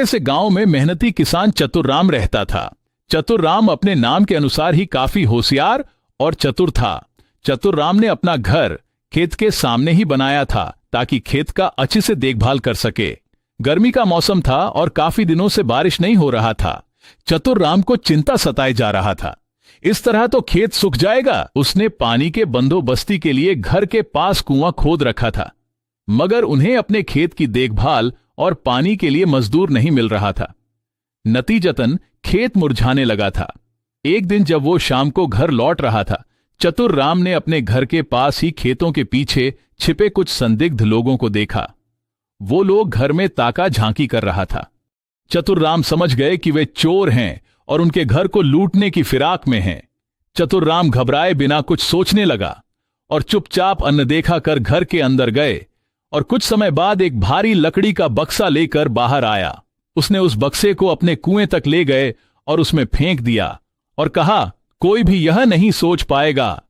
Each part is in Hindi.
ऐसे गांव में मेहनती किसान चतुर्राम रहता था। चतुर्राम अपने नाम के अनुसार ही काफी होशियार और चतुर था। चतुर्राम ने अपना घर खेत के सामने ही बनाया था ताकि खेत का अच्छे से देखभाल कर सके। गर्मी का मौसम था और काफी दिनों से बारिश नहीं हो रहा था। चतुर्राम को चिंता सताए जा रहा था, इस तरह तो खेत सूख जाएगा। उसने पानी के बंदोबस्ती के लिए घर के पास कुआं खोद रखा था, मगर उन्हें अपने खेत की देखभाल और पानी के लिए मजदूर नहीं मिल रहा था। नतीजतन खेत मुरझाने लगा था। एक दिन जब वो शाम को घर लौट रहा था, चतुर्राम ने अपने घर के पास ही खेतों के पीछे छिपे कुछ संदिग्ध लोगों को देखा। वो लोग घर में ताका झांकी कर रहा था। चतुर्राम समझ गए कि वे चोर हैं और उनके घर को लूटने की फिराक में हैं। चतुर्राम घबराए बिना कुछ सोचने लगा और चुपचाप अनदेखा कर घर के अंदर गए और कुछ समय बाद एक भारी लकड़ी का बक्सा लेकर बाहर आया। उसने उस बक्से को अपने कुएं तक ले गए और उसमें फेंक दिया और कहा, कोई भी यह नहीं सोच पाएगा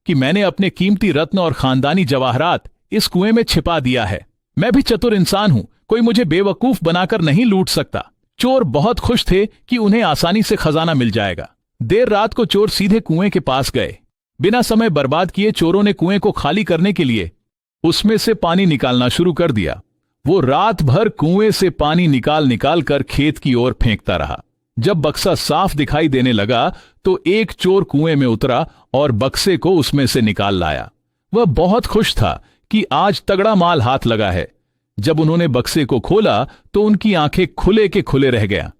कि मैंने अपने कीमती रत्न और खानदानी जवाहरात इस कुएं में छिपा दिया है। मैं भी चतुर इंसान हूं, कोई मुझे बेवकूफ बनाकर नहीं लूट सकता। चोर बहुत खुश थे कि उन्हें आसानी से खजाना मिल जाएगा। देर रात को चोर सीधे कुएं के पास गए। बिना समय बर्बाद किए चोरों ने कुएं को खाली करने के लिए उसमें से पानी निकालना शुरू कर दिया। वो रात भर कुएं से पानी निकाल निकाल कर खेत की ओर फेंकता रहा। जब बक्सा साफ दिखाई देने लगा तो एक चोर कुएं में उतरा और बक्से को उसमें से निकाल लाया। वह बहुत खुश था कि आज तगड़ा माल हाथ लगा है। जब उन्होंने बक्से को खोला तो उनकी आंखें खुले के खुले रह गया।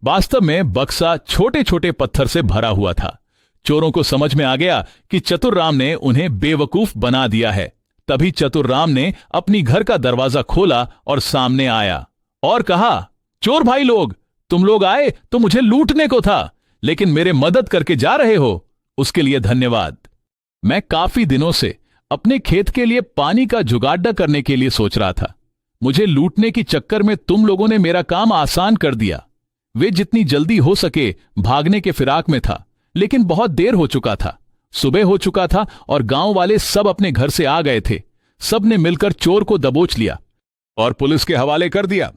वास्तव में बक्सा छोटे छोटे पत्थर से भरा हुआ था। चोरों को समझ में आ गया कि चतुर्राम ने उन्हें बेवकूफ बना दिया है। तभी चतुर्राम ने अपनी घर का दरवाजा खोला और सामने आया और कहा, चोर भाई लोग, तुम लोग आए तो मुझे लूटने को था, लेकिन मेरे मदद करके जा रहे हो, उसके लिए धन्यवाद। मैं काफी दिनों से अपने खेत के लिए पानी का जुगाड़ करने के लिए सोच रहा था। मुझे लूटने की चक्कर में तुम लोगों ने मेरा काम आसान कर दिया। वे जितनी जल्दी हो सके भागने के फिराक में था, लेकिन बहुत देर हो चुका था। सुबह हो चुका था और गांव वाले सब अपने घर से आ गए थे। सब ने मिलकर चोर को दबोच लिया और पुलिस के हवाले कर दिया।